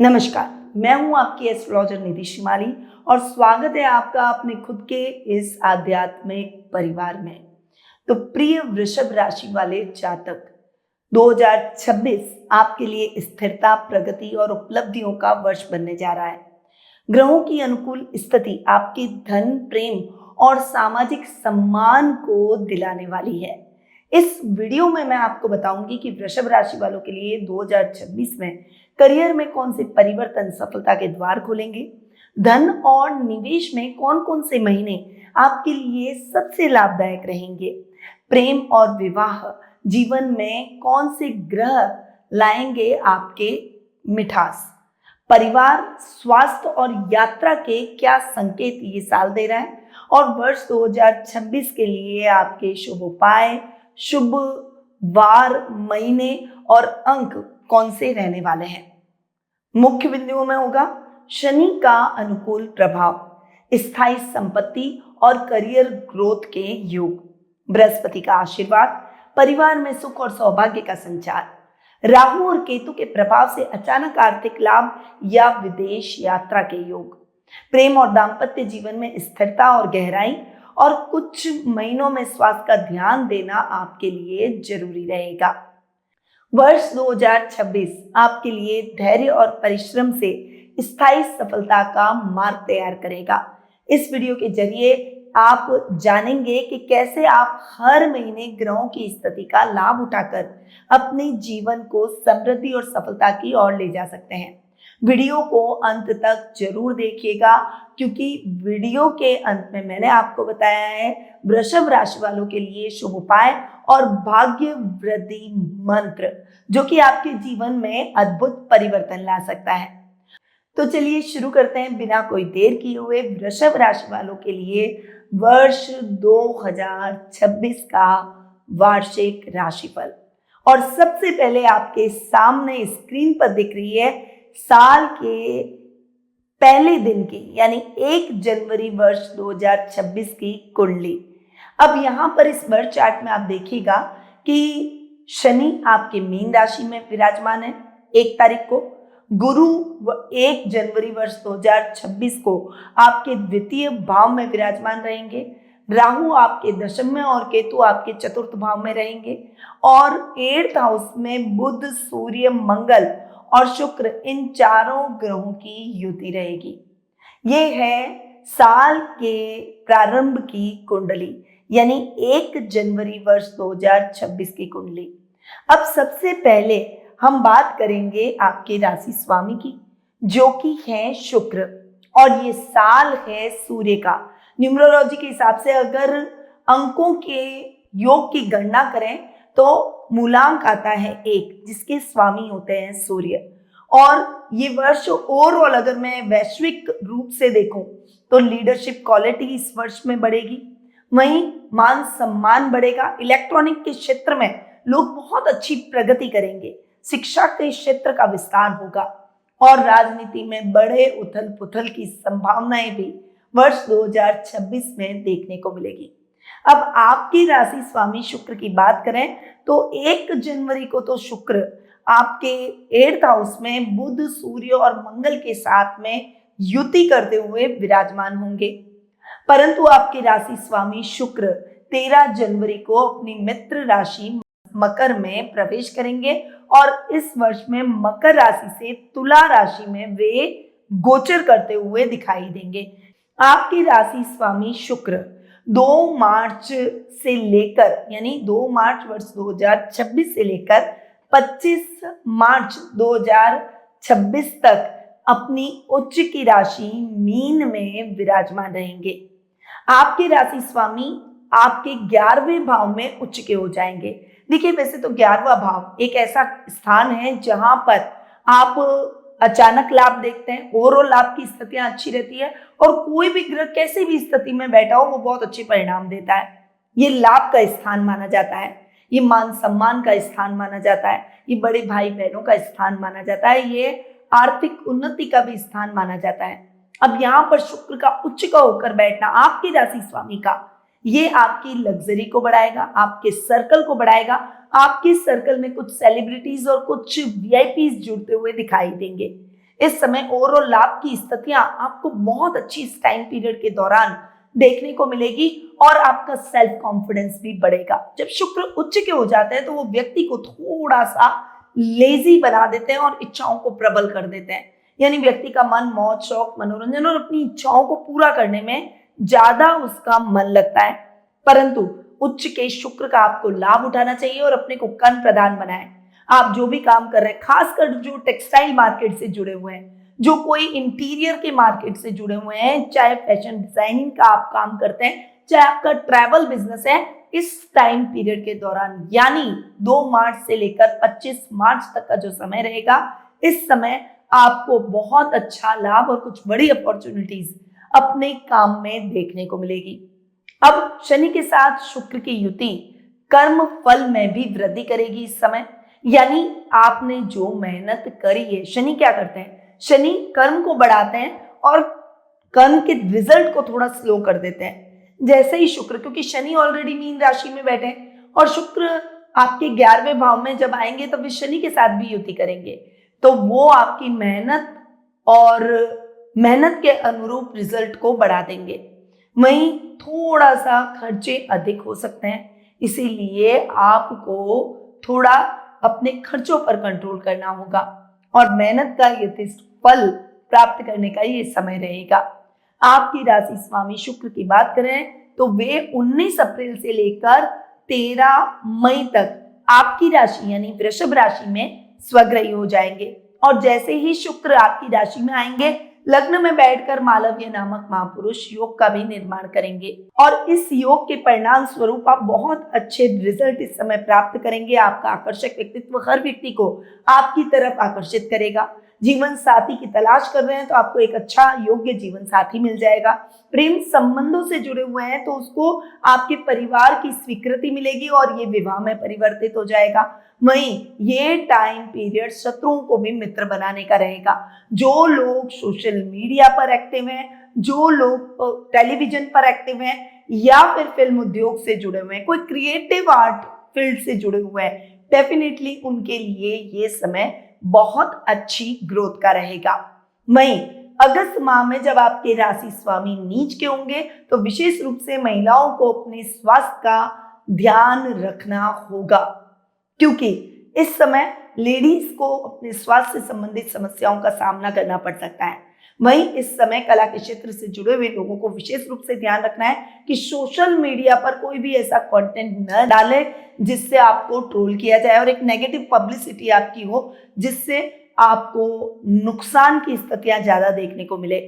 नमस्कार, मैं हूं आपकी एस्ट्रोलॉजर निधि शिमाली और स्वागत है आपका अपने खुद के इस आध्यात्मिक परिवार में। तो प्रिय वृषभ राशि वाले जातक, 2026 आपके लिए स्थिरता, प्रगति और उपलब्धियों का वर्ष बनने जा रहा है। ग्रहों की अनुकूल स्थिति आपके धन, प्रेम और सामाजिक सम्मान को दिलाने वाली है। इस वीडियो में मैं आपको बताऊंगी कि वृषभ राशि वालों के लिए 2026 में करियर में कौन से परिवर्तन सफलता के द्वार खोलेंगे, धन और निवेश में कौन कौन से महीने आपके लिए सबसे लाभदायक रहेंगे, प्रेम और विवाह जीवन में कौन से ग्रह लाएंगे आपके मिठास, परिवार, स्वास्थ्य और यात्रा के क्या संकेत ये साल दे रहा है और वर्ष 2026 के लिए आपके शुभ उपाय, शुभ वार, महीने और अंक कौन से रहने वाले हैं। मुख्य बिंदुओं में होगा शनि का अनुकूल प्रभाव, स्थायी संपत्ति और करियर ग्रोथ के योग, बृहस्पति का आशीर्वाद, परिवार में सुख और सौभाग्य का संचार, राहु और केतु के प्रभाव से अचानक आर्थिक लाभ या विदेश यात्रा के योग, प्रेम और दाम्पत्य जीवन में स्थिरता और गहराई और कुछ महीनों में स्वास्थ्य का ध्यान देना आपके लिए जरूरी रहेगा। वर्ष 2026 आपके लिए धैर्य और परिश्रम से स्थायी सफलता का मार्ग तैयार करेगा। इस वीडियो के जरिए आप जानेंगे कि कैसे आप हर महीने ग्रहों की स्थिति का लाभ उठाकर अपने जीवन को समृद्धि और सफलता की ओर ले जा सकते हैं। वीडियो को अंत तक जरूर देखिएगा, क्योंकि वीडियो के अंत में मैंने आपको बताया है वृषभ राशि वालों के लिए शुभ उपाय और भाग्य वृद्धि मंत्र, जो कि आपके जीवन में अद्भुत परिवर्तन ला सकता है। तो चलिए शुरू करते हैं बिना कोई देर किए हुए वृषभ राशि वालों के लिए वर्ष 2026 का वार्षिक राशिफल। और सबसे पहले आपके सामने स्क्रीन पर दिख रही है साल के पहले दिन की यानी 1 जनवरी वर्ष 2026 की कुंडली। अब यहाँ पर इस बर्थ चार्ट में आप देखिएगा कि शनि आपके मीन राशि में विराजमान है 1 तारीख को, गुरु 1 जनवरी वर्ष 2026 को आपके द्वितीय भाव में विराजमान रहेंगे, राहु आपके दशम में और केतु आपके चतुर्थ भाव में रहेंगे और 8th हाउस में बुध, सूर्य, मंगल और शुक्र, इन चारों ग्रहों की युति रहेगी। ये है साल के प्रारंभ की कुंडली यानी 1 जनवरी वर्ष 2026 की कुंडली। अब सबसे पहले हम बात करेंगे आपके राशि स्वामी की, जो कि है शुक्र, और ये साल है सूर्य का। न्यूमरोलॉजी के हिसाब से अगर अंकों के योग की गणना करें तो मूलांक आता है 1, जिसके स्वामी होते हैं सूर्य। और ये वर्ष ओवरऑल अगर मैं वैश्विक रूप से देखूं तो लीडरशिप क्वालिटी इस वर्ष में बढ़ेगी, वहीं मान सम्मान बढ़ेगा, इलेक्ट्रॉनिक के क्षेत्र में लोग बहुत अच्छी प्रगति करेंगे, शिक्षा के क्षेत्र का विस्तार होगा और राजनीति में बड़े उथल पुथल की संभावनाएं भी वर्ष 2026 में देखने को मिलेगी। अब आपकी राशि स्वामी शुक्र की बात करें तो 1 जनवरी को तो शुक्र आपके 8th हाउस में बुध, सूर्य और मंगल के साथ में युति करते हुए विराजमान होंगे, परंतु आपके राशि स्वामी शुक्र 13 जनवरी को अपनी मित्र राशि मकर में प्रवेश करेंगे और इस वर्ष में मकर राशि से तुला राशि में वे गोचर करते हुए दिखाई देंगे। आपकी राशि स्वामी शुक्र 2 मार्च से लेकर यानी 2 मार्च वर्ष 2026 से लेकर 25 मार्च 2026 तक अपनी उच्च की राशि मीन में विराजमान रहेंगे। आपके राशि स्वामी आपके 11वें भाव में उच्च के हो जाएंगे। देखिए, वैसे तो 11वां भाव एक ऐसा स्थान है जहां पर आप अचानक लाभ देखते हैं, ओवरऑल लाभ की स्थितियां अच्छी रहती है और कोई भी ग्रह कैसे भी स्थिति में बैठा हो वो बहुत अच्छे परिणाम देता है। ये लाभ का स्थान माना जाता है, ये मान सम्मान का स्थान माना जाता है, ये बड़े भाई बहनों का स्थान माना जाता है, ये आर्थिक उन्नति का भी स्थान माना जाता है। अब यहाँ पर शुक्र का उच्च का होकर बैठना आपकी राशि स्वामी का, ये आपकी लग्जरी को बढ़ाएगा, आपके सर्कल को बढ़ाएगा, आपके सर्कल में कुछ सेलिब्रिटीज और कुछ वीआईपीज जुड़ते हुए दिखाई देंगे। इस समय ओवरऑल लाभ की स्थितियां आपको बहुत अच्छी इस टाइम पीरियड के दौरान देखने को मिलेगी और आपका सेल्फ कॉन्फिडेंस भी बढ़ेगा। जब शुक्र उच्च के हो जाते हैं तो वो व्यक्ति को थोड़ा सा लेजी बना देते हैं और इच्छाओं को प्रबल कर देते हैं, यानी व्यक्ति का मन मौज शौक मनोरंजन और अपनी इच्छाओं को पूरा करने में ज्यादा उसका मन लगता है। परंतु उच्च के शुक्र का आपको लाभ उठाना चाहिए और अपने को कर्म प्रधान बनाएं। आप जो भी काम कर रहे हैं, खासकर जो टेक्सटाइल मार्केट से जुड़े हुए हैं, जो कोई इंटीरियर के मार्केट से जुड़े हुए हैं, चाहे फैशन डिजाइनिंग का आप काम करते हैं, चाहे आपका ट्रैवल बिजनेस है, इस टाइम पीरियड के दौरान यानी 2 मार्च से लेकर 25 मार्च तक का जो समय रहेगा, इस समय आपको बहुत अच्छा लाभ और कुछ बड़ी अपॉर्चुनिटीज अपने काम में देखने को मिलेगी। अब शनि के साथ शुक्र की युति कर्म फल में भी वृद्धि करेगी इस समय, यानी आपने जो मेहनत करी है, शनि क्या करते हैं, शनि कर्म को बढ़ाते हैं और कर्म के रिजल्ट को थोड़ा स्लो कर देते हैं। जैसे ही शुक्र, क्योंकि शनि ऑलरेडी मीन राशि में बैठे हैं और शुक्र आपके 11वें भाव में जब आएंगे तो वे शनि के साथ भी युति करेंगे, तो वो आपकी मेहनत और मेहनत के अनुरूप रिजल्ट को बढ़ा देंगे। वहीं थोड़ा सा खर्चे अधिक हो सकते हैं, इसीलिए आपको थोड़ा अपने खर्चों पर कंट्रोल करना होगा और मेहनत का यथेष्ट फल प्राप्त करने का ये समय रहेगा। आपकी राशि स्वामी शुक्र की बात करें तो वे 19 अप्रैल से लेकर 13 मई तक आपकी राशि यानी वृषभ राशि में स्वग्रही हो जाएंगे और जैसे ही शुक्र आपकी राशि में आएंगे, लग्न में बैठकर मालव्य नामक महापुरुष योग का भी निर्माण करेंगे और इस योग के परिणाम स्वरूप आप बहुत अच्छे रिजल्ट इस समय प्राप्त करेंगे। आपका आकर्षक व्यक्तित्व हर व्यक्ति को आपकी तरफ आकर्षित करेगा। जीवन साथी की तलाश कर रहे हैं तो आपको एक अच्छा योग्य जीवन साथी मिल जाएगा। प्रेम संबंधों से जुड़े हुए हैं तो उसको आपके परिवार की स्वीकृति मिलेगी और ये विवाह में परिवर्तित हो जाएगा। वहीं ये टाइम पीरियड शत्रुओं को भी मित्र बनाने का रहेगा। जो लोग सोशल मीडिया पर एक्टिव हैं, जो लोग टेलीविजन पर एक्टिव हैं या फिर फिल्म उद्योग से जुड़े हुए हैं, कोई क्रिएटिव आर्ट फील्ड से जुड़े हुए हैं, डेफिनेटली उनके लिए ये समय बहुत अच्छी ग्रोथ का रहेगा। वहीं अगस्त माह में जब आपके राशि स्वामी नीच के होंगे तो विशेष रूप से महिलाओं को अपने स्वास्थ्य का ध्यान रखना होगा, क्योंकि इस समय लेडीज को अपने स्वास्थ्य से संबंधित समस्याओं का सामना करना पड़ सकता है। वहीं इस समय कला के क्षेत्र से जुड़े हुए लोगों को विशेष रूप से ध्यान रखना है कि सोशल मीडिया पर कोई भी ऐसा कंटेंट न डाले जिससे आपको ट्रोल किया जाए और एक नेगेटिव पब्लिसिटी आपकी हो जिससे आपको नुकसान की स्थितियां ज्यादा देखने को मिले।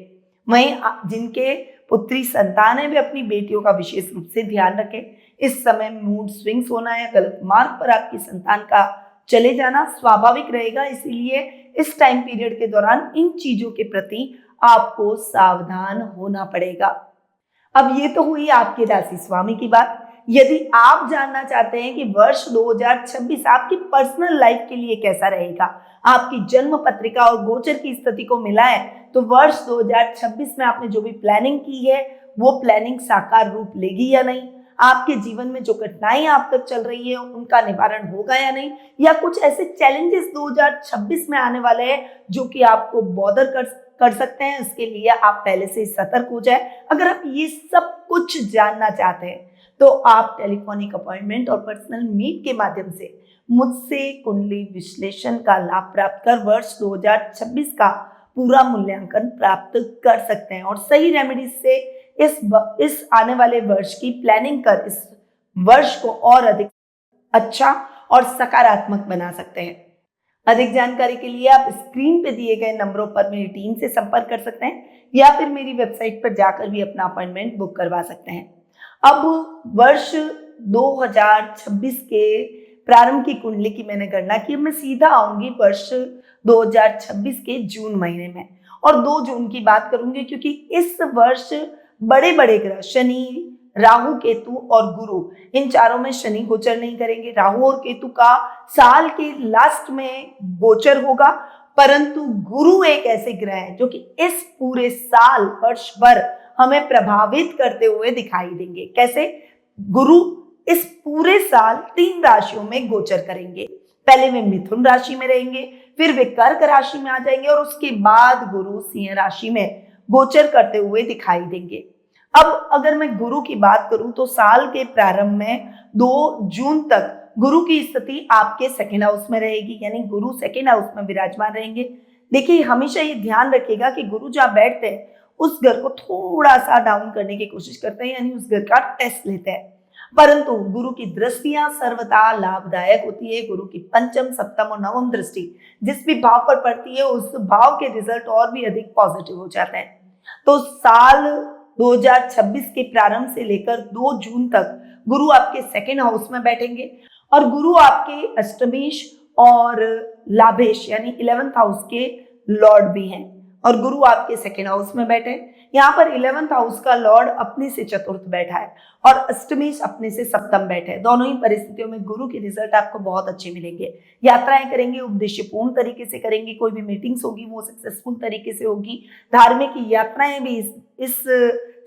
वहीं जिनके पुत्री संतान है वे अपनी बेटियों का विशेष रूप से ध्यान रखें। इस समय मूड स्विंग्स होना या गलत मार्ग पर आपकी संतान का चले जाना स्वाभाविक रहेगा, इसीलिए इस टाइम पीरियड के दौरान इन चीजों के प्रति आपको सावधान होना पड़ेगा। अब ये तो हुई आपके राशि स्वामी की बात। यदि आप जानना चाहते हैं कि वर्ष 2026 आपकी पर्सनल लाइफ के लिए कैसा रहेगा, आपकी जन्म पत्रिका और गोचर की स्थिति को मिलाएं तो वर्ष 2026 में आपने जो भी प्लानिंग की है वो प्लानिंग साकार रूप लेगी या नहीं, आपके जीवन में जो कठिनाइयां आप तक चल रही है उनका निवारण होगा या नहीं, या कुछ ऐसे चैलेंजेस 2026 में आने वाले हैं जो कि आपको बॉदर कर सकते हैं, इसके लिए आप पहले से सतर्क हो जाए। अगर आप ये सब कुछ जानना चाहते हैं तो आप टेलीफोनिक अपॉइंटमेंट और पर्सनल मीट के माध्यम से मुझसे कुंडली विश्लेषण का लाभ प्राप्त कर वर्ष 2026 का पूरा मूल्यांकन प्राप्त कर सकते हैं और सही रेमेडीज से इस आने वाले वर्ष की प्लानिंग कर इस वर्ष को और अधिक अच्छा और सकारात्मक बना सकते हैं। अधिक जानकारी के लिए आप स्क्रीन पे दिए गए नंबरों पर मेरी टीम से संपर्क कर सकते हैं या फिर मेरी वेबसाइट पर जाकर भी अपना अपॉइंटमेंट बुक करवा सकते हैं। अब वर्ष 2026 के प्रारंभ की कुंडली की मैंने गणना की। मैं सीधा आऊंगी वर्ष 2026 के जून महीने में और 2 जून की बात करूंगी, क्योंकि इस वर्ष बड़े बड़े ग्रह शनि, राहु, केतु और गुरु, इन चारों में शनि गोचर नहीं करेंगे। राहु और केतु का साल के लास्ट में गोचर होगा, परंतु गुरु एक ऐसे ग्रह है जो कि इस पूरे साल वर्ष भर हमें प्रभावित करते हुए दिखाई देंगे। कैसे? गुरु इस पूरे साल 3 राशियों में गोचर करेंगे। पहले वे मिथुन राशि में रहेंगे, फिर वे कर्क राशि में आ जाएंगे और उसके बाद गुरु सिंह राशि में गोचर करते हुए दिखाई देंगे। अब अगर मैं गुरु की बात करूं तो साल के प्रारंभ में 2 जून तक गुरु की स्थिति आपके सेकेंड हाउस में रहेगी, यानी गुरु सेकेंड हाउस में विराजमान रहेंगे। देखिए, हमेशा ये ध्यान रखिएगा कि गुरु जहाँ बैठते हैं उस घर को थोड़ा सा डाउन करने की कोशिश करते हैं, यानी उस घर का टेस्ट लेते हैं। परंतु गुरु की दृष्टियां सर्वथा लाभदायक होती है। गुरु की पंचम, सप्तम और नवम दृष्टि जिस भी भाव पर पड़ती है उस भाव के रिजल्ट और भी अधिक पॉजिटिव हो जाते हैं। तो साल 2026 के प्रारंभ से लेकर 2 जून तक गुरु आपके सेकेंड हाउस में बैठेंगे और गुरु आपके अष्टमेश और लाभेश यानी 11th हाउस के लॉर्ड भी हैं और गुरु आपके सेकेंड हाउस में बैठे। यहाँ पर 11th हाउस का लॉर्ड अपने से चतुर्थ बैठा है और अष्टमेश अपने से सप्तम बैठे हैं। दोनों ही परिस्थितियों में गुरु के रिजल्ट आपको बहुत अच्छे मिलेंगे। यात्राएं करेंगे, उद्देश्यपूर्ण तरीके से करेंगे, कोई भी मीटिंग्स होगी वो सक्सेसफुल तरीके से होगी। धार्मिक यात्राएं भी इस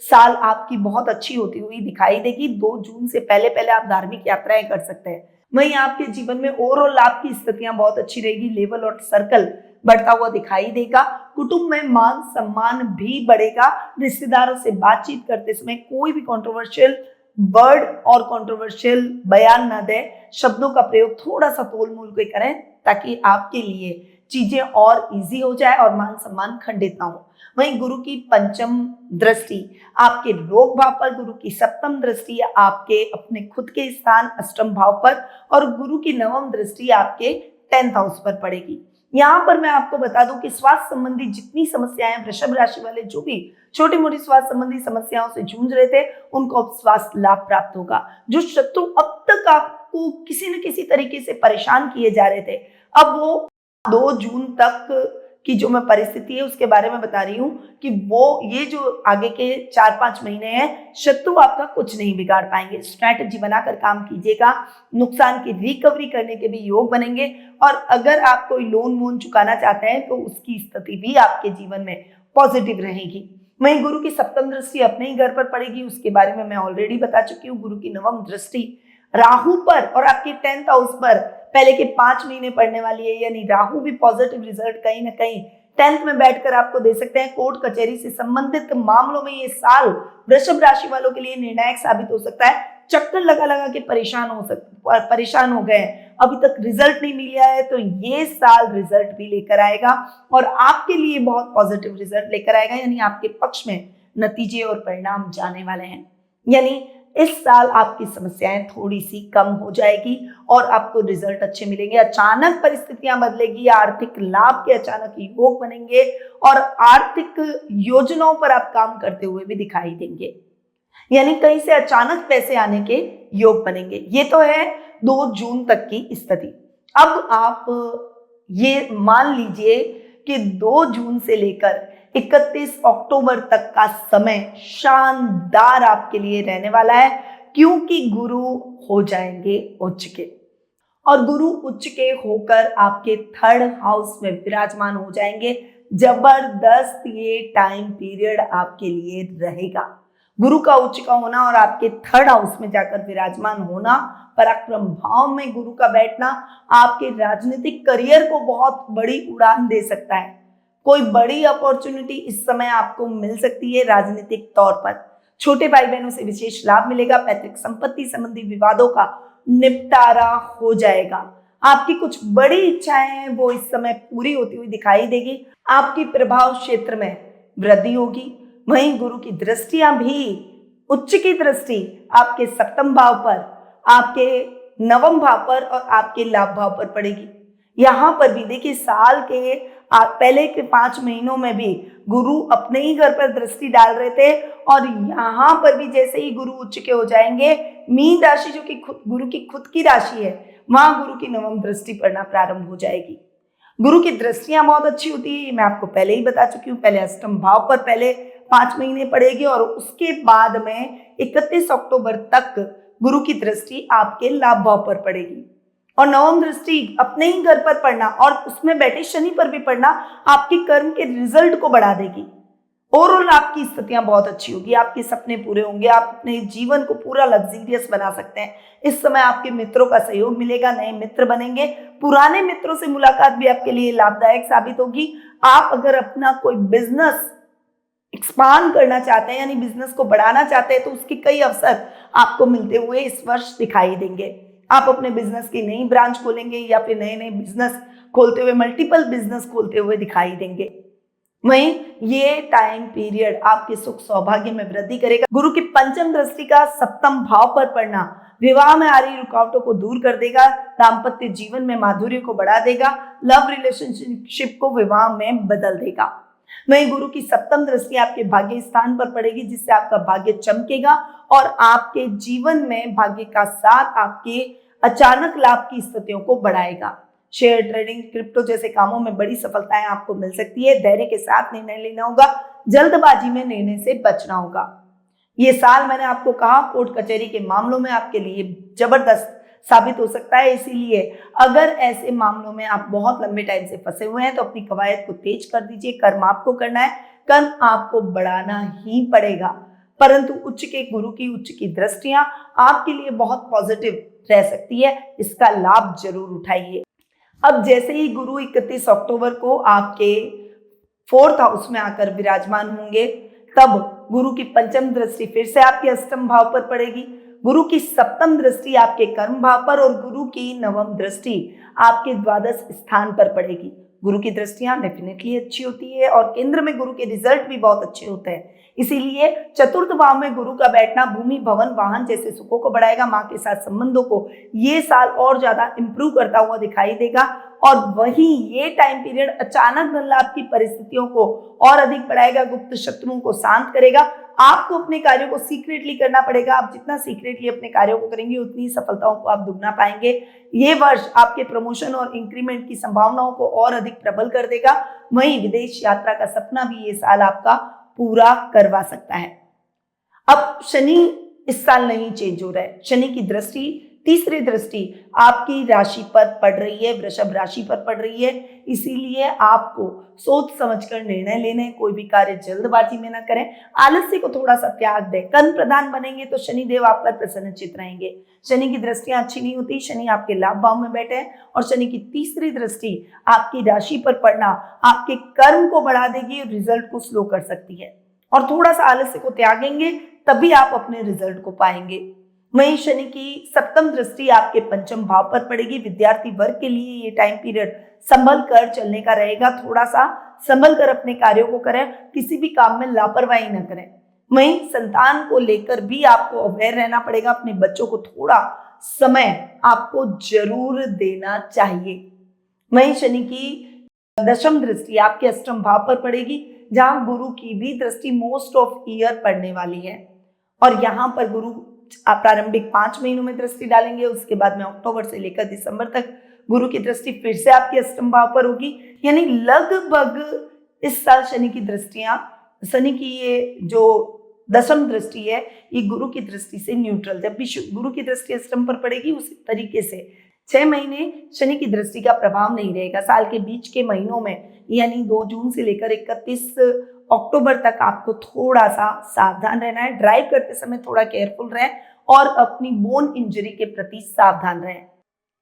साल आपकी बहुत अच्छी होती हुई दिखाई देगी। 2 जून से पहले पहले आप धार्मिक यात्राएं कर सकते हैं। वहीं आपके जीवन में ओवरऑल लाभ की स्थितियां बहुत अच्छी रहेगी। लेवल और सर्कल बढ़ता हुआ दिखाई देगा। कुटुंब में मान सम्मान भी बढ़ेगा। रिश्तेदारों से बातचीत करते समय कोई भी कंट्रोवर्शियल वर्ड और कंट्रोवर्शियल बयान न दे। शब्दों का प्रयोग थोड़ा सा तोल मोल के करें ताकि आपके लिए चीजें और इजी हो जाए और मान सम्मान खंडित ना हो। वहीं गुरु की पंचम दृष्टि आपके रोग भाव पर, गुरु की सप्तम दृष्टि आपके अपने खुद के स्थान अष्टम भाव पर और गुरु की नवम दृष्टि आपके 10th हाउस पर पड़ेगी। यहाँ पर मैं आपको बता दूं कि स्वास्थ्य संबंधी जितनी समस्याएं वृषभ राशि वाले जो भी छोटी मोटी स्वास्थ्य संबंधी समस्याओं से जूझ रहे थे उनको अब स्वास्थ्य लाभ प्राप्त होगा। जो शत्रु अब तक आपको किसी न किसी तरीके से परेशान किए जा रहे थे, अब वो 2 जून तक की जो मैं परिस्थिति है उसके बारे में बता रही हूँ कि वो ये जो आगे के 4-5 महीने हैं शत्रु आपका कुछ नहीं बिगाड़ पाएंगे। स्ट्रैटेजी बनाकर काम कीजिएगा। नुकसान की रिकवरी करने के भी योग बनेंगे और अगर आप कोई लोन वोन चुकाना चाहते हैं तो उसकी स्थिति भी आपके जीवन में पॉजिटिव रहेगी। वहीं गुरु की सप्तम दृष्टि अपने ही घर पर पड़ेगी, उसके बारे में मैं ऑलरेडी बता चुकी हूँ। गुरु की नवम दृष्टि राहु पर और आपके 10th हाउस पर पहले के 5 महीने पड़ने वाली है, यानी राहु भी पॉजिटिव रिजल्ट कहीं ना कहीं 10th में बैठकर आपको दे सकते हैं। कोर्ट कचहरी से संबंधित मामलों में ये साल वृषभ राशि वालों के लिए निर्णायक साबित हो सकता है। चक्कर लगा लगा के परेशान हो गए, अभी तक रिजल्ट नहीं मिला है, तो ये साल रिजल्ट भी लेकर आएगा और आपके लिए बहुत पॉजिटिव रिजल्ट लेकर आएगा, यानी आपके पक्ष में नतीजे और परिणाम जाने वाले हैं। यानी इस साल आपकी समस्याएं थोड़ी सी कम हो जाएगी और आपको रिजल्ट अच्छे मिलेंगे। अचानक परिस्थितियां बदलेगी, आर्थिक लाभ के अचानक योग बनेंगे और आर्थिक योजनाओं पर आप काम करते हुए भी दिखाई देंगे, यानी कहीं से अचानक पैसे आने के योग बनेंगे। ये तो है 2 जून तक की स्थिति। अब आप ये मान लीजिए कि 2 जून से लेकर 31 अक्टूबर तक का समय शानदार आपके लिए रहने वाला है, क्योंकि गुरु हो जाएंगे उच्च के और गुरु उच्च के होकर आपके 3rd हाउस में विराजमान हो जाएंगे। जबरदस्त ये टाइम पीरियड आपके लिए रहेगा। गुरु का उच्च का होना और आपके 3rd हाउस में जाकर विराजमान होना, पराक्रम भाव में गुरु का बैठना आपके राजनीतिक करियर को बहुत बड़ी उड़ान दे सकता है। कोई बड़ी अपॉर्चुनिटी इस समय आपको मिल सकती है राजनीतिक तौर पर। छोटे भाई बहनों से विशेष लाभ मिलेगा। पैतृक संपत्ति संबंधी विवादों का निपटारा हो जाएगा। आपकी कुछ बड़ी इच्छाएं हैं वो इस समय पूरी होती हुई दिखाई देगी। आपकी प्रभाव क्षेत्र में वृद्धि होगी। वहीं गुरु की दृष्टियां भी, उच्च की दृष्टि आपके सप्तम भाव पर, आपके नवम भाव पर और आपके लाभ भाव पर पड़ेगी। यहाँ पर भी देखिए, साल के पहले के 5 महीनों में भी गुरु अपने ही घर पर दृष्टि डाल रहे थे और यहाँ पर भी जैसे ही गुरु उच्च के हो जाएंगे, मीन राशि जो कि गुरु की खुद की राशि है, वहां गुरु की नवम दृष्टि पड़ना प्रारंभ हो जाएगी। गुरु की दृष्टियां बहुत अच्छी होती है, मैं आपको पहले ही बता चुकी हूँ। पहले अष्टम भाव पर पहले 5 महीने पड़ेगी और उसके बाद में 31 अक्टूबर तक गुरु की दृष्टि आपके लाभ भाव पर पड़ेगी और नवम दृष्टि अपने ही घर पर पड़ना और उसमें बैठे शनि पर भी पड़ना आपके कर्म के रिजल्ट को बढ़ा देगी। ओवरऑल आपकी स्थितियां बहुत अच्छी होगी, आपके सपने पूरे होंगे, आप अपने जीवन को पूरा लग्जरियस बना सकते हैं। इस समय आपके मित्रों का सहयोग मिलेगा, नए मित्र बनेंगे, पुराने मित्रों से मुलाकात भी आपके लिए लाभदायक साबित होगी। आप अगर अपना कोई बिजनेस एक्सपांड करना चाहते हैं यानी बिजनेस को बढ़ाना चाहते हैं तो उसके कई अवसर आपको मिलते हुए इस वर्ष दिखाई देंगे। आप अपने बिजनेस की नई ब्रांच खोलेंगे या फिर नए नए बिजनेस खोलते हुए, मल्टीपल बिजनेस खोलते हुए दिखाई देंगे। वहीं ये टाइम पीरियड आपके सुख सौभाग्य में वृद्धि करेगा। गुरु की पंचम दृष्टि का सप्तम भाव पर पड़ना विवाह में आ रही रुकावटों को दूर कर देगा, दाम्पत्य जीवन में माधुर्य को बढ़ा देगा, लव रिलेशनशिप को विवाह में बदल देगा। वहीं गुरु की सप्तम दृष्टि आपके भाग्य स्थान पर पड़ेगी, जिससे आपका भाग्य चमकेगा और आपके जीवन में भाग्य का साथ आपके अचानक लाभ की स्थितियों को बढ़ाएगा। शेयर ट्रेडिंग, क्रिप्टो जैसे कामों में बड़ी सफलताएं आपको मिल सकती है। धैर्य के साथ निर्णय लेना होगा, जल्दबाजी में निर्णय से बचना होगा। ये साल मैंने आपको कहा कोर्ट कचहरी के मामलों में आपके लिए जबरदस्त साबित हो सकता है, इसीलिए अगर ऐसे मामलों में आप बहुत लंबे टाइम से फंसे हुए हैं तो अपनी कवायद को तेज कर दीजिए। कर्म आपको करना है, कर्म आपको बढ़ाना ही पड़ेगा, परंतु उच्च के गुरु की उच्च की दृष्टियां आपके लिए बहुत पॉजिटिव रह सकती है, इसका लाभ जरूर उठाइए। अब जैसे ही गुरु 31 अक्टूबर को आपके 4th हाउस में आकर विराजमान होंगे, तब गुरु की पंचम दृष्टि फिर से आपके अष्टम भाव पर पड़ेगी, गुरु की सप्तम दृष्टि आपके कर्म भाव पर और गुरु की नवम दृष्टि आपके द्वादश स्थान पर पड़ेगी। गुरु की दृष्टियां डेफिनेटली अच्छी होती है और केंद्र में गुरु के रिजल्ट भी बहुत अच्छे होते हैं, इसीलिए चतुर्थ भाव में गुरु का बैठना भूमि, भवन, वाहन जैसे सुखों को बढ़ाएगा। मां के साथ संबंधों को ये साल और ज्यादा इंप्रूव करता हुआ दिखाई देगा और वहीं ये टाइम पीरियड अचानक धन लाभ की परिस्थितियों को और अधिक बढ़ाएगा, गुप्त शत्रुओं को शांत करेगा। आपको अपने कार्यों को सीक्रेटली करना पड़ेगा, आप जितना सीक्रेटली अपने कार्यों को करेंगे उतनी सफलताओं को आप दुगना पाएंगे। ये वर्ष आपके प्रमोशन और इंक्रीमेंट की संभावनाओं को और अधिक प्रबल कर देगा। वहीं विदेश यात्रा का सपना भी ये साल आपका पूरा करवा सकता है। अब शनि इस साल नहीं चेंज हो रहा है, शनि की दृष्टि, तीसरी दृष्टि आपकी राशि पर पड़ रही है, वृषभ राशि पर पड़ रही है, इसीलिए आपको सोच समझकर निर्णय लेने, कोई भी कार्य जल्दबाजी में ना करें, आलस्य को थोड़ा सा त्याग दें। कर्म प्रधान बनेंगे तो शनिदेव आप पर प्रसन्नचित रहेंगे। शनि की दृष्टियां अच्छी नहीं होती, शनि आपके लाभ भाव में बैठे हैं और शनि की तीसरी दृष्टि आपकी राशि पर पड़ना आपके कर्म को बढ़ा देगी और रिजल्ट को स्लो कर सकती है, और थोड़ा सा आलस्य को त्यागेंगे तभी आप अपने रिजल्ट को पाएंगे। वहीं शनि की सप्तम दृष्टि आपके पंचम भाव पर पड़ेगी। विद्यार्थी वर्ग के लिए ये टाइम पीरियड संभल कर चलने का रहेगा, थोड़ा सा संभल कर अपने कार्यों को करें, किसी भी काम में लापरवाही न करें। वहीं संतान को लेकर भी आपको अवेयर रहना पड़ेगा, अपने बच्चों को थोड़ा समय आपको जरूर देना चाहिए। वहीं शनि की दशम दृष्टि आपके अष्टम भाव पर पड़ेगी, जहां गुरु की भी दृष्टि मोस्ट ऑफ ईयर पड़ने वाली है और यहाँ पर गुरु आप प्रारंभिक 5 महीनों में दृष्टि डालेंगे, उसके बाद में अक्टूबर से लेकर दिसंबर तक गुरु की दृष्टि फिर से आपके अष्टम भाव पर होगी। यानी लगभग इस साल शनि की दृष्टियां, शनि की ये जो दशम दृष्टि है ये गुरु की दृष्टि से न्यूट्रल, जब भी गुरु की दृष्टि अष्टम पर पड़ेगी उसी तरीके से 6 महीने शनि की दृष्टि का प्रभाव नहीं रहेगा। साल के बीच के महीनों में यानी 2 जून से लेकर 31 अक्टूबर तक आपको थोड़ा सा सावधान रहना है, ड्राइव करते समय थोड़ा केयरफुल रहें और अपनी बोन इंजरी के प्रति सावधान रहें।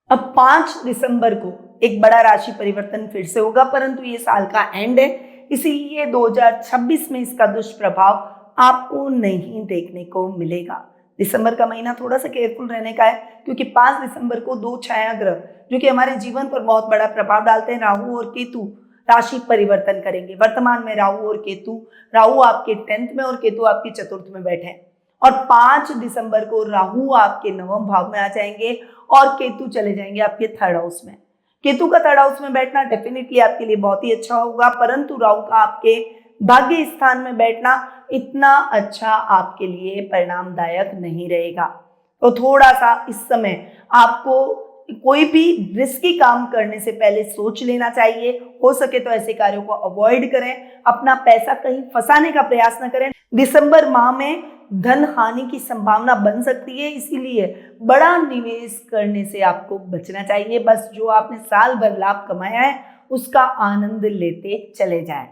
अब 5 दिसंबर को एक बड़ा राशि परिवर्तन फिर से होगा, परंतु ये साल का एंड है, इसीलिए 2026 में इसका दुष्प्रभाव आपको नहीं देखने को मिलेगा। दिसंबर का महीना थोड़ा सा केयरफुल रहने का है, क्योंकि 5 दिसंबर को 2 छाया ग्रह जो कि हमारे जीवन पर बहुत बड़ा प्रभाव डालते हैं, राहु और केतु राशि परिवर्तन करेंगे। वर्तमान में राहु और केतु, राहु आपके 10th में और केतु आपके चतुर्थ में बैठे हैं और 5 दिसंबर को राहु आपके नवम भाव में आ जाएंगे और केतु चले जाएंगे आपके 3rd हाउस में। केतु का 3rd हाउस में बैठना डेफिनेटली आपके लिए बहुत ही अच्छा होगा, परंतु राहु का आपके भाग्य स्थान में बैठना इतना अच्छा आपके लिए परिणामदायक नहीं रहेगा। तो थोड़ा सा इस समय आपको कोई भी रिस्की काम करने से पहले सोच लेना चाहिए, हो सके तो ऐसे कार्यों को अवॉइड करें, अपना पैसा कहीं फंसाने का प्रयास न करें। दिसंबर माह में धन हानि की संभावना बन सकती है, इसीलिए बड़ा निवेश करने से आपको बचना चाहिए। बस जो आपने साल भर लाभ कमाया है उसका आनंद लेते चले जाएं।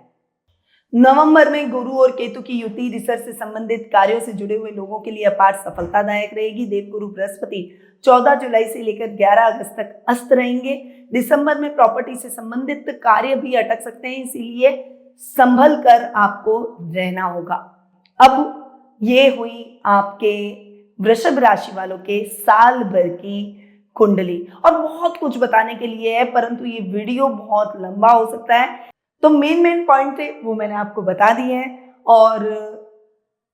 नवंबर में गुरु और केतु की युति रिसर्च से संबंधित कार्यों से जुड़े हुए लोगों के लिए अपार सफलतादायक रहेगी। देवगुरु बृहस्पति 14 जुलाई से लेकर 11 अगस्त तक अस्त रहेंगे। दिसंबर में प्रॉपर्टी से संबंधित कार्य भी अटक सकते हैं, इसीलिए संभल कर आपको रहना होगा। अब ये हुई आपके वृषभ राशि वालों के साल भर की कुंडली, और बहुत कुछ बताने के लिए है, परंतु ये वीडियो बहुत लंबा हो सकता है, तो मेन पॉइंट थे वो मैंने आपको बता दिए हैं। और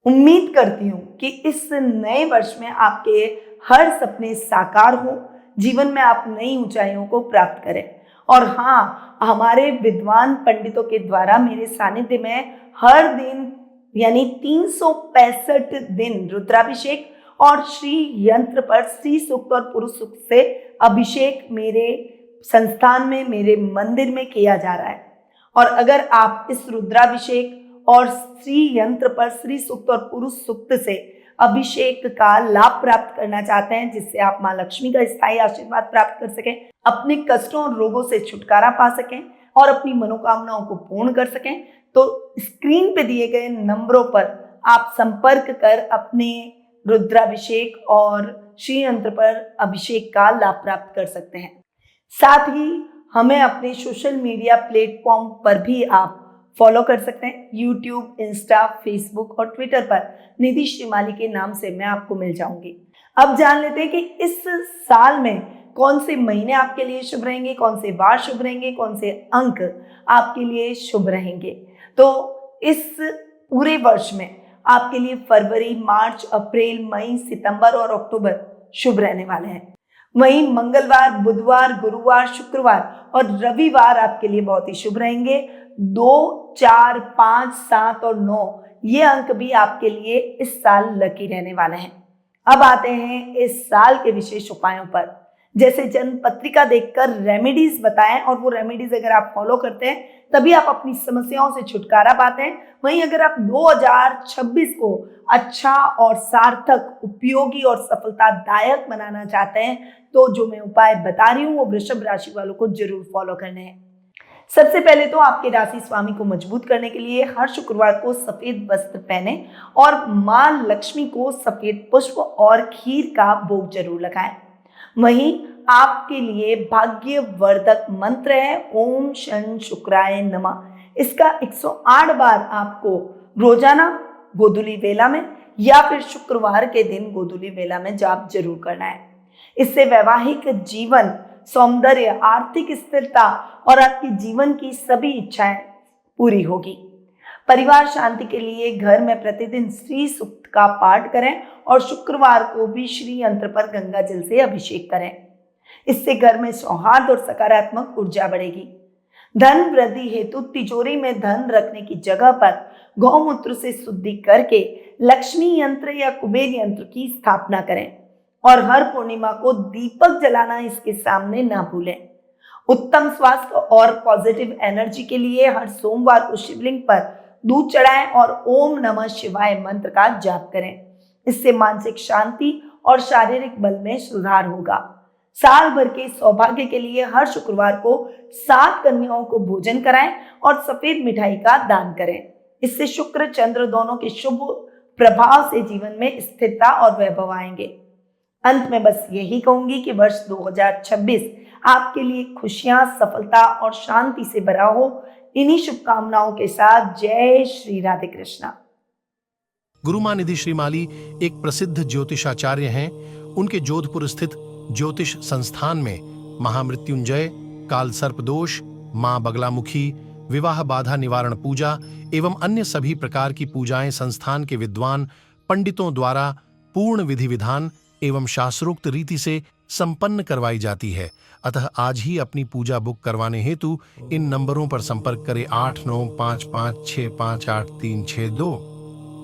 उम्मीद करती हूँ कि इस नए वर्ष में आपके हर सपने साकार हो, जीवन में आप नई ऊंचाइयों को प्राप्त करें। और हाँ, हमारे विद्वान पंडितों के द्वारा मेरे सानिध्य में हर दिन यानी 365 दिन रुद्राभिषेक और श्री यंत्र पर श्री सूक्त और पुरुष सूक्त से अभिषेक मेरे संस्थान में, मेरे मंदिर में किया जा रहा है। और अगर आप इस रुद्राभिषेक और श्री यंत्र पर श्री सूक्त और पुरुष सूक्त से अभिषेक का लाभ प्राप्त करना चाहते हैं, जिससे आप मां लक्ष्मी का स्थायी आशीर्वाद प्राप्त कर सकें, अपने कष्टों और रोगों से छुटकारा पा सकें और अपनी मनोकामनाओं को पूर्ण कर सकें, तो स्क्रीन पे दिए गए नंबरों पर आप संपर्क कर अपने रुद्राभिषेक और श्री यंत्र पर अभिषेक का लाभ प्राप्त कर सकते हैं। साथ ही हमें अपने सोशल मीडिया प्लेटफॉर्म पर भी आप फॉलो कर सकते हैं। यूट्यूब, इंस्टा, फेसबुक और ट्विटर पर निधि श्रीमाली के नाम से मैं आपको मिल जाऊंगी। अब जान लेते हैं कि इस साल में कौन से महीने आपके लिए शुभ रहेंगे, कौन से वार शुभ रहेंगे, कौन से अंक आपके लिए शुभ रहेंगे। तो इस पूरे वर्ष में आपके लिए फरवरी, मार्च, अप्रैल, मई, सितंबर और अक्टूबर शुभ रहने वाले हैं। वहीं मंगलवार, बुधवार, गुरुवार, शुक्रवार और रविवार आपके लिए बहुत ही शुभ रहेंगे। 2, 4, 5, 7 और 9 ये अंक भी आपके लिए इस साल लकी रहने वाले हैं। अब आते हैं इस साल के विशेष उपायों पर। जैसे जन्म पत्रिका देखकर रेमेडीज बताएं, और वो रेमेडीज अगर आप फॉलो करते हैं तभी आप अपनी समस्याओं से छुटकारा पाते हैं। वहीं अगर आप 2026 को अच्छा और सार्थक, उपयोगी और सफलतादायक बनाना चाहते हैं, तो जो मैं उपाय बता रही हूँ वो वृषभ राशि वालों को जरूर फॉलो करने हैं। सबसे पहले तो आपके राशि स्वामी को मजबूत करने के लिए हर शुक्रवार को सफेद वस्त्र पहने और मां लक्ष्मी को सफेद पुष्प और खीर का भोग जरूर लगाएं। वहीं आपके लिए भाग्यवर्धक मंत्र है ओम शन शुक्राय नमः। इसका 108 बार आपको रोजाना गोधूली वेला में या फिर शुक्रवार के दिन गोधूली वेला में जाप जरूर करना है। इससे वैवाहिक जीवन, सौंदर्य, आर्थिक स्थिरता और आपके जीवन की सभी इच्छाएं पूरी होगी। परिवार शांति के लिए घर में प्रतिदिन श्री सूक्त का पाठ करें और शुक्रवार को भी श्री यंत्र पर गंगा जल से अभिषेक करें। इससे घर में सौहार्द और सकारात्मक ऊर्जा बढ़ेगी। धन वृद्धि हेतु तिजोरी में धन रखने की जगह पर गौमूत्र से शुद्धि करके लक्ष्मी यंत्र या कुबेर यंत्र की स्थापना करें और हर पूर्णिमा को दीपक जलाना इसके सामने ना भूलें। उत्तम स्वास्थ्य और पॉजिटिव एनर्जी के लिए हर सोमवार को शिवलिंग पर दूध चढ़ाएं और ओम नमः शिवाय मंत्र का जाप करें। इससे मानसिक शांति और शारीरिक बल में सुधार होगा। साल भर के सौभाग्य के लिए हर शुक्रवार को 7 कन्याओं को भोजन कराएं और सफेद मिठाई का दान करें। इससे शुक्र चंद्र दोनों के शुभ प्रभाव से जीवन में स्थिरता और वैभव आएंगे। अंत में बस यही कहूंगी कि वर्ष 2026 आपके लिए खुशियां, सफलता और शांति से भरा हो। इन्हीं शुभकामनाओं के साथ जय श्री राधे कृष्णा। गुरु मां निधि श्रीमाली एक प्रसिद्ध ज्योतिषाचार्य हैं। उनके जोधपुर स्थित ज्योतिष संस्थान में महामृत्युंजय, काल सर्प दोष, मां बगलामुखी, विवाह बाधा निवारण पूजा एवं अन्य सभी प्रकार की पूजाएं संस्थान के विद्वान पंडितों द्वारा पूर्ण विधि विधान एवं शास्त्रोक्त रीति से संपन्न करवाई जाती है। अतः आज ही अपनी पूजा बुक करवाने हेतु इन नंबरों पर संपर्क करें 8955658362।